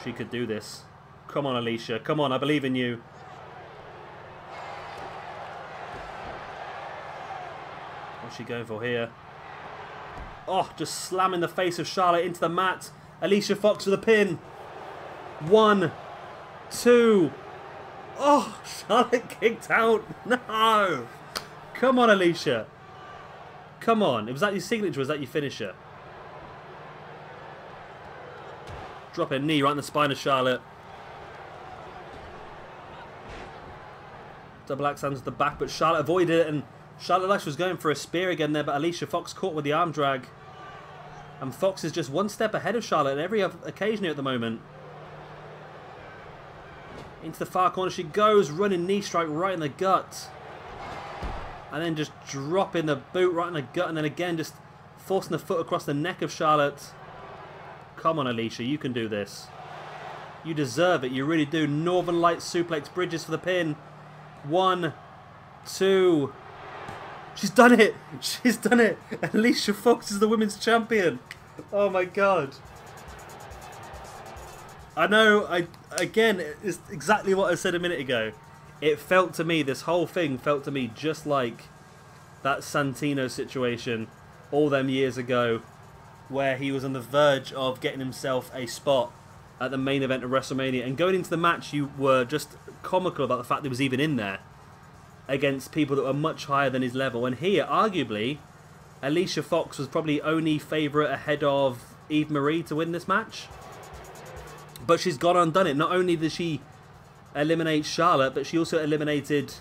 She could do this. Come on, Alicia. Come on, I believe in you. What's she going for here? Oh, just slamming the face of Charlotte into the mat. Alicia Fox with a pin. 1, 2. Oh, Charlotte kicked out. No. Come on, Alicia. Come on. Was that your signature or was that your finisher? Drop a knee right in the spine of Charlotte. Double axe hands to the back, but Charlotte avoided it, and Charlotte Lash was going for a spear again there, but Alicia Fox caught with the arm drag. And Fox is just one step ahead of Charlotte on every occasion here at the moment. Into the far corner she goes, running knee strike right in the gut. And then just dropping the boot right in the gut, and then again just forcing the foot across the neck of Charlotte. Come on, Alicia, you can do this. You deserve it, you really do. Northern Lights suplex bridges for the pin. 1, 2. She's done it! She's done it! Alicia Fox is the women's champion. Oh my god. I know, again, it's exactly what I said a minute ago. It felt to me, this whole thing felt to me just like that Santino situation all them years ago, where he was on the verge of getting himself a spot at the main event of WrestleMania. And going into the match, you were just comical about the fact that he was even in there against people that were much higher than his level. And here, arguably, Alicia Fox was probably only favourite ahead of Eve Marie to win this match. But she's gone on done it. Not only did she eliminate Charlotte, but she also eliminated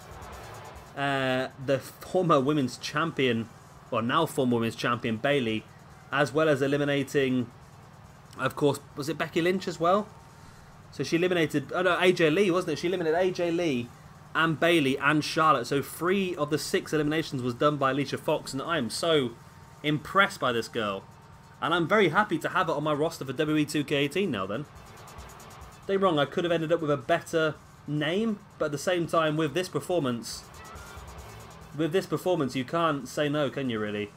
the former women's champion, or now former women's champion, Bayley, as well as eliminating, of course, was it Becky Lynch as well? So she eliminated, oh no, AJ Lee, wasn't it? She eliminated AJ Lee and Bayley and Charlotte. So 3 of the 6 eliminations was done by Alicia Fox, and I am so impressed by this girl. And I'm very happy to have her on my roster for WWE 2K18 now then. Don't get me wrong, I could have ended up with a better name, but at the same time, with this performance, you can't say no, can you really?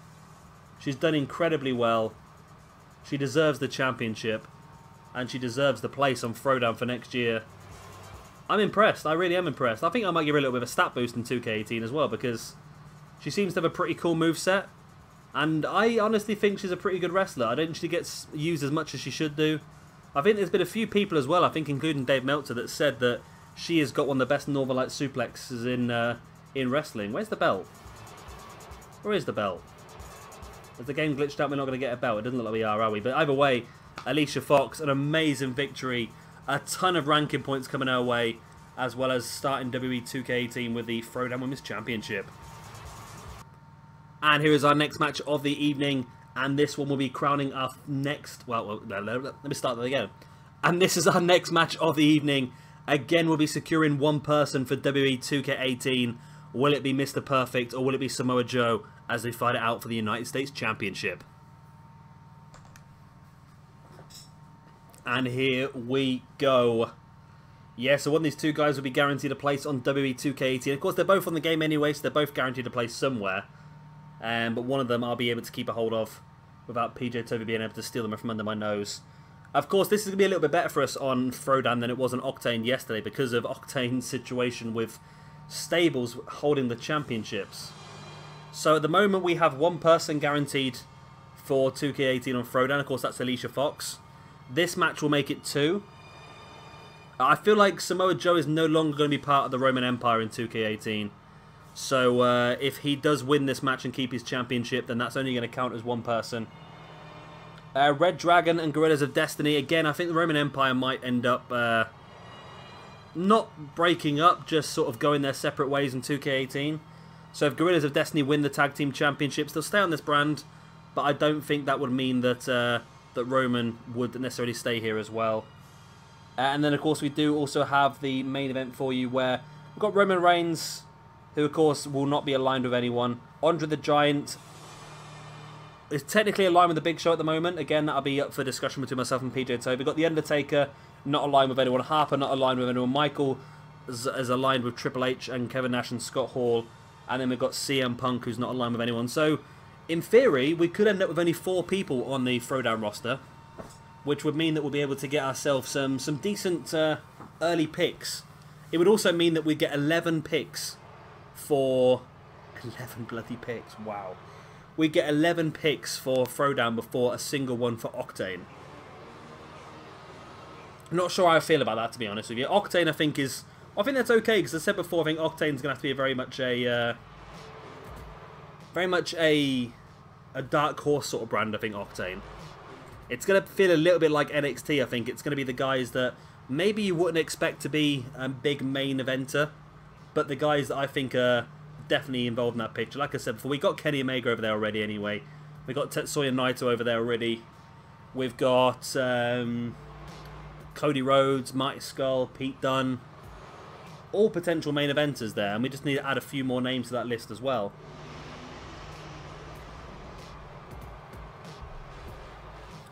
She's done incredibly well. She deserves the championship, and she deserves the place on Throwdown for next year. I'm impressed. I really am impressed. I think I might give her a little bit of a stat boost in 2K18 as well, because she seems to have a pretty cool moveset. And I honestly think she's a pretty good wrestler. I don't think she gets used as much as she should do. I think there's been a few people as well, I think including Dave Meltzer, that said that she has got one of the best Northern Light suplexes in wrestling. Where's the belt? Where is the belt? Has the game glitched out? We're not going to get a belt. It doesn't look like we are we? But either way, Alicia Fox, an amazing victory. A ton of ranking points coming our way, as well as starting WWE 2K18 with the Throwdown Women's Championship. And here is our next match of the evening. And this one will be crowning our next... Well, let me start that again. And this is our next match of the evening. Again, we'll be securing one person for WWE 2K18. Will it be Mr. Perfect or will it be Samoa Joe as they fight it out for the United States Championship? And here we go. Yeah, so one of these two guys will be guaranteed a place on WWE 2K18. Of course, they're both on the game anyway, so they're both guaranteed a place somewhere. But one of them I'll be able to keep a hold of without PJ Toby being able to steal them from under my nose. Of course, this is going to be a little bit better for us on Throwdown than it was on Octane yesterday because of Octane's situation with Stables holding the championships. So at the moment we have one person guaranteed for 2K18 on Throwdown. Of course, that's Alicia Fox. This match will make it 2. I feel like Samoa Joe is no longer going to be part of the Roman Empire in 2K18. So if he does win this match and keep his championship, then that's only going to count as one person. Red Dragon and Gorillas of Destiny. Again, I think the Roman Empire might end up not breaking up, just sort of going their separate ways in 2K18. So if Gorillas of Destiny win the Tag Team Championships, they'll stay on this brand. But I don't think that would mean that that Roman would necessarily stay here as well. And then, of course, we do also have the main event for you where we've got Roman Reigns, who, of course, will not be aligned with anyone. Andre the Giant is technically aligned with the Big Show at the moment. Again, that'll be up for discussion between myself and PJ Toby. We've got The Undertaker, not aligned with anyone. Harper, not aligned with anyone. Michael is aligned with Triple H and Kevin Nash and Scott Hall. And then we've got CM Punk, who's not aligned with anyone. So, in theory, we could end up with only 4 people on the Throwdown roster, which would mean that we'll be able to get ourselves some decent early picks. It would also mean that we'd get 11 picks for... 11 bloody picks, wow. We get 11 picks for Throwdown before a single one for Octane. I'm not sure how I feel about that, to be honest with you. Octane, I think that's okay, because as I said before, I think Octane's going to have to be very much a dark horse sort of brand, I think, Octane. It's going to feel a little bit like NXT, I think. It's going to be the guys that maybe you wouldn't expect to be a big main eventer, but the guys that I think are definitely involved in that picture. Like I said before, we got Kenny Omega over there already anyway. We got Tetsuya Naito over there already. We've got Cody Rhodes, Marty Skull, Pete Dunne. All potential main eventers there, and we just need to add a few more names to that list as well.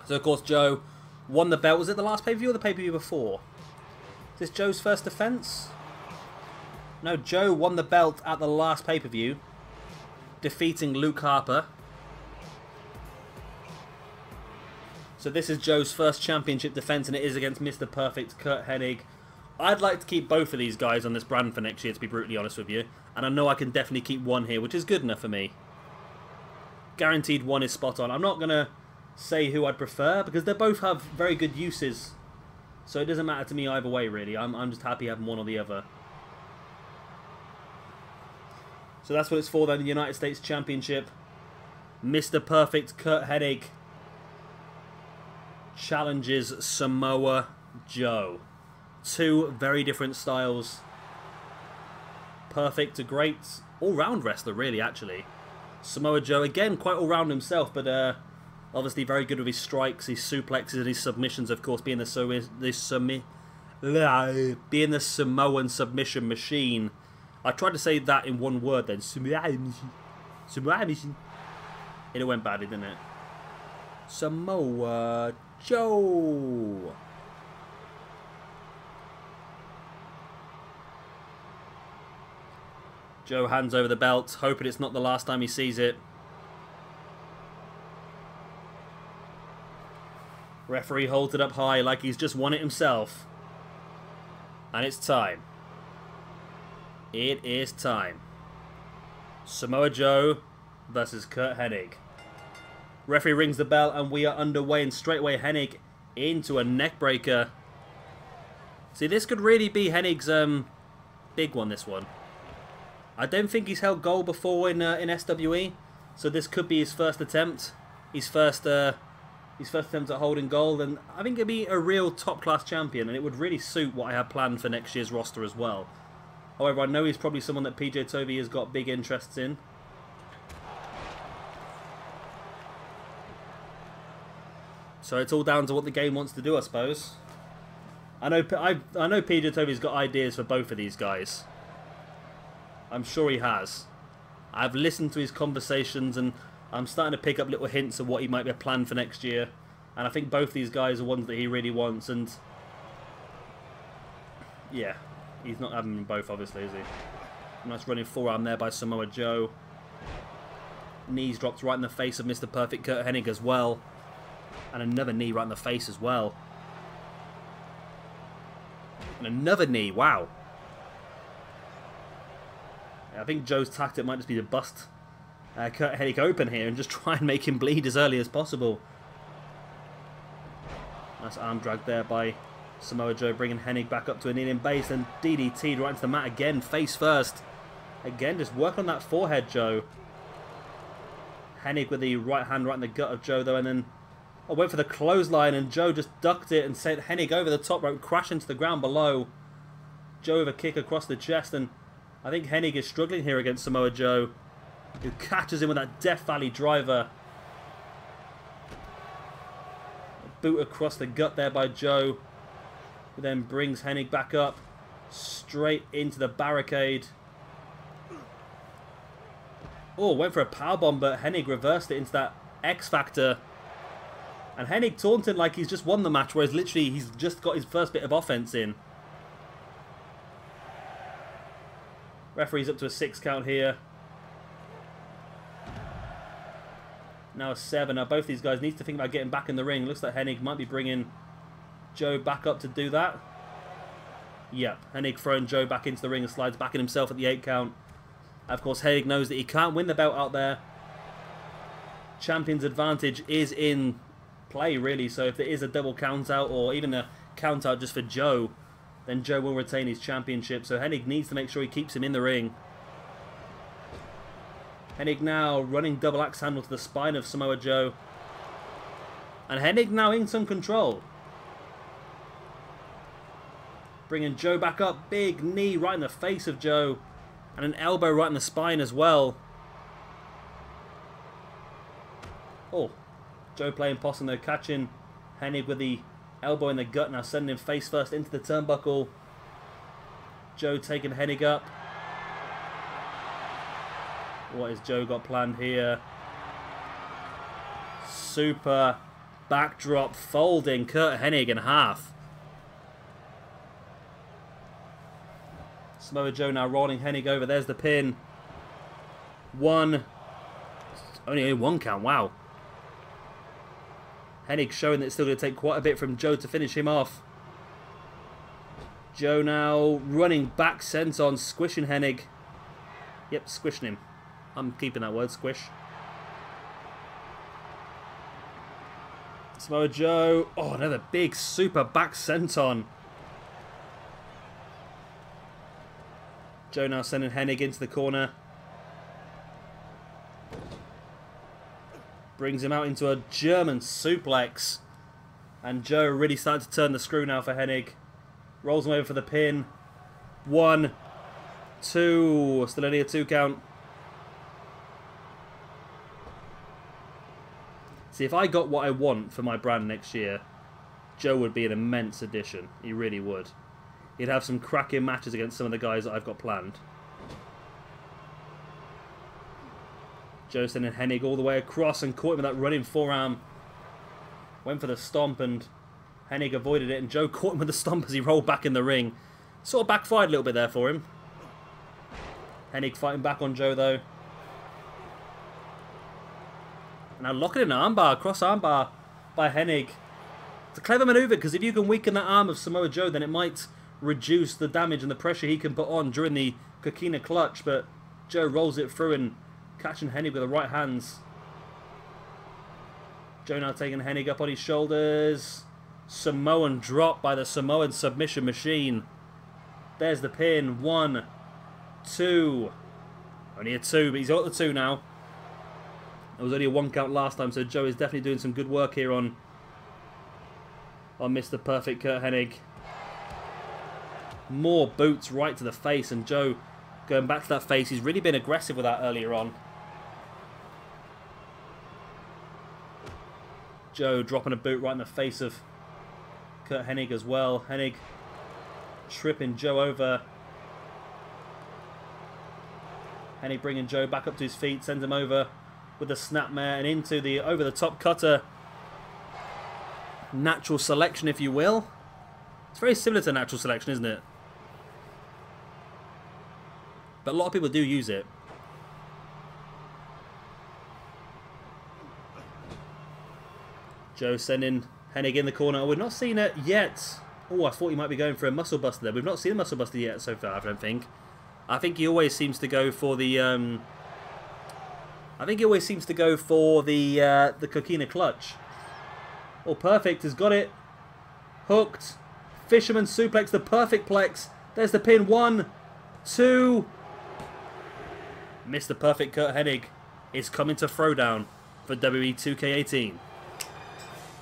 So, of course, Joe won the belt. Was it the last pay-per-view or the pay-per-view before? Is this Joe's first defense? No, Joe won the belt at the last pay-per-view, defeating Luke Harper. So this is Joe's first championship defense, and it is against Mr. Perfect, Curt Hennig. I'd like to keep both of these guys on this brand for next year, to be brutally honest with you. And I know I can definitely keep one here, which is good enough for me. Guaranteed one is spot on. I'm not going to say who I'd prefer, because they both have very good uses. So it doesn't matter to me either way, really. I'm just happy having one or the other. So that's what it's for then, the United States Championship. Mr. Perfect, Curt Hennig, challenges Samoa Joe. 2 very different styles. Perfect, a great all-round wrestler, really, actually. Samoa Joe, again, quite all-round himself, but obviously very good with his strikes, his suplexes, and his submissions, of course, being the Samoan submission machine. I tried to say that in one word then. It went badly, didn't it? Samoa Joe. Joe hands over the belt, hoping it's not the last time he sees it. Referee holds it up high like he's just won it himself. And it's time. It is time. Samoa Joe versus Curt Hennig. Referee rings the bell and we are underway, and straight away Hennig into a neckbreaker. See, this could really be Hennig's big one, this one. I don't think he's held gold before in SWE, so this could be his first attempt. His first attempt at holding gold, and I think it'd be a real top-class champion, and it would really suit what I have planned for next year's roster as well. However, I know he's probably someone that PJ Toby has got big interests in. So it's all down to what the game wants to do, I suppose. I know PJ Toby's got ideas for both of these guys. I'm sure he has. I've listened to his conversations, and I'm starting to pick up little hints of what he might be planned for next year. And I think both these guys are ones that he really wants, and yeah, he's not having them both, obviously, is he? Nice running forearm there by Samoa Joe. Knees dropped right in the face of Mr. Perfect Curt Hennig as well. And another knee right in the face as well. And another knee, wow. I think Joe's tactic might just be to bust Curt Hennig open here and just try and make him bleed as early as possible. Nice arm drag there by Samoa Joe, bringing Hennig back up to a kneeling base, and DDT'd right into the mat again, face first. Again, just work on that forehead, Joe. Hennig with the right hand right in the gut of Joe, though, and then went for the clothesline, and Joe just ducked it and sent Hennig over the top rope, crashing to the ground below. Joe with a kick across the chest, and I think Hennig is struggling here against Samoa Joe, who catches him with that Death Valley driver. A boot across the gut there by Joe, who then brings Hennig back up, straight into the barricade. Oh, went for a powerbomb, but Hennig reversed it into that X Factor. And Hennig taunting like he's just won the match, whereas literally he's just got his first bit of offense in. Referee's up to a 6 count here. Now a 7. Now both these guys need to think about getting back in the ring. Looks like Hennig might be bringing Joe back up to do that. Yep, Hennig throwing Joe back into the ring and slides back in himself at the 8 count. Of course, Hennig knows that he can't win the belt out there. Champion's advantage is in play, really, so if there is a double count out or even a count out just for Joe, then Joe will retain his championship. So Hennig needs to make sure he keeps him in the ring. Hennig now running double axe handle to the spine of Samoa Joe, and Hennig now in some control, bringing Joe back up. Big knee right in the face of Joe, and an elbow right in the spine as well. Oh, Joe playing possum there, catching Hennig with the elbow in the gut, now sending him face first into the turnbuckle. Joe taking Hennig up. What has Joe got planned here? Super backdrop folding Curt Hennig in half. Samoa Joe now rolling Hennig over. There's the pin. One. Only a 1 count, wow. Hennig showing that it's still going to take quite a bit from Joe to finish him off. Joe now running back senton, squishing Hennig. Yep, squishing him. I'm keeping that word, squish. Samoa Joe. Oh, another big super back senton. Joe now sending Hennig into the corner. Brings him out into a German suplex. And Joe really starting to turn the screw now for Hennig. Rolls him over for the pin. 1, 2. Still only a 2 count. See, if I got what I want for my brand next year, Joe would be an immense addition. He really would. He'd have some cracking matches against some of the guys that I've got planned. Joe sending Hennig all the way across and caught him with that running forearm. Went for the stomp and Hennig avoided it, and Joe caught him with the stomp as he rolled back in the ring. Sort of backfired a little bit there for him. Hennig fighting back on Joe though. And now locking in an armbar, cross armbar by Hennig. It's a clever manoeuvre because if you can weaken that arm of Samoa Joe, then it might reduce the damage and the pressure he can put on during the Coquina clutch, but Joe rolls it through and catching Hennig with the right hands. Joe now taking Hennig up on his shoulders. Samoan drop by the Samoan submission machine. There's the pin. 1, 2. Only a 2, but he's got the 2 now. It was only a 1 count last time, so Joe is definitely doing some good work here on Mr. Perfect Curt Hennig. More boots right to the face, and Joe going back to that face. He's really been aggressive with that earlier on. Joe dropping a boot right in the face of Curt Hennig as well. Hennig tripping Joe over. Hennig bringing Joe back up to his feet, sends him over with the snapmare and into the over-the-top cutter. Natural selection, if you will. It's very similar to natural selection, isn't it? But a lot of people do use it. Joe sending Hennig in the corner. Oh, we've not seen it yet. Oh, I thought he might be going for a muscle buster there. We've not seen a muscle buster yet so far, I don't think. I think he always seems to go for the the Coquina clutch. Oh, Perfect has got it. Hooked. Fisherman suplex, the perfect plex. There's the pin. 1, 2. Mr. Perfect Curt Hennig is coming to Throwdown for WWE 2K18.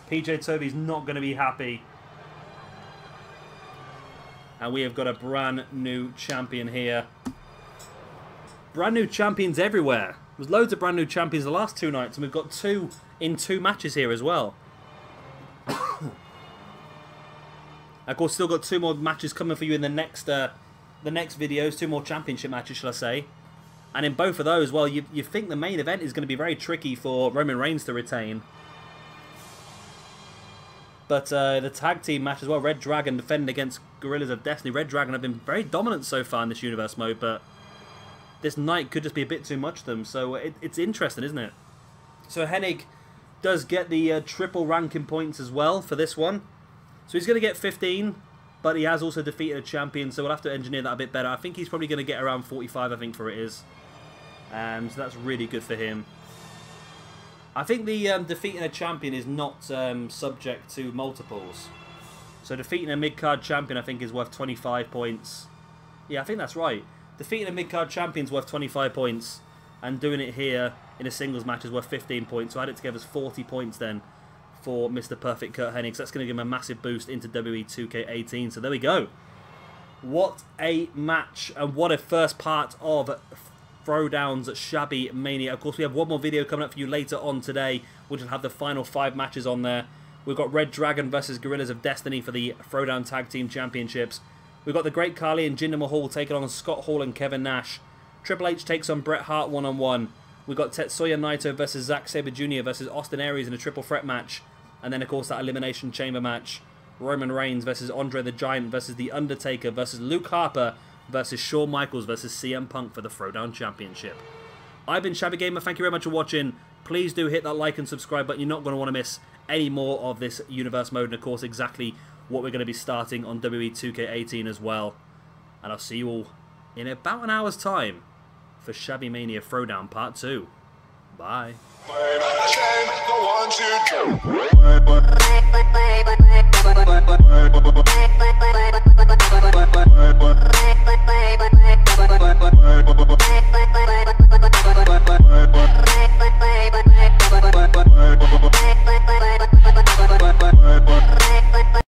PJ Toby's not going to be happy. And we have got a brand new champion here. Brand new champions everywhere. There's loads of brand new champions the last 2 nights, and we've got 2 in 2 matches here as well. Of course, still got 2 more matches coming for you in the next videos. 2 more championship matches, shall I say? And in both of those, well, you think the main event is going to be very tricky for Roman Reigns to retain. But the tag team match as well, Red Dragon defending against Gorillas of Destiny. Red Dragon have been very dominant so far in this universe mode, but this night could just be a bit too much for them. So it's interesting, isn't it? So Hennig does get the triple ranking points as well for this one. So he's going to get 15, but he has also defeated a champion, so we'll have to engineer that a bit better. I think he's probably going to get around 45, I think, for it is. So that's really good for him. I think the defeating a champion is not subject to multiples. So defeating a mid-card champion, I think, is worth 25 points. Yeah, I think that's right. Defeating a mid-card champion is worth 25 points. And doing it here in a singles match is worth 15 points. So add it together as 40 points then for Mr. Perfect Curt Hennig. So that's going to give him a massive boost into WWE 2K18. So there we go. What a match. And what a first part of Throwdown's Shabbymania. Of course, we have one more video coming up for you later on today, which will have the final 5 matches on there. We've got Red Dragon versus Gorillas of Destiny for the Throwdown Tag Team Championships. We've got the Great Khali and Jinder Mahal taking on Scott Hall and Kevin Nash. Triple H takes on Bret Hart one-on-one. We've got Tetsuya Naito versus Zack Sabre Jr. versus Austin Aries in a triple threat match. And then, of course, that Elimination Chamber match. Roman Reigns versus Andre the Giant versus The Undertaker versus Luke Harper versus Shawn Michaels versus CM Punk for the Throwdown Championship. I've been Shabby Gamer. Thank you very much for watching. Please do hit that like and subscribe button. You're not going to want to miss any more of this universe mode. And, of course, exactly what we're going to be starting on WWE 2K18 as well. And I'll see you all in about an hour's time for Shabbymania Throwdown Part 2. Bye.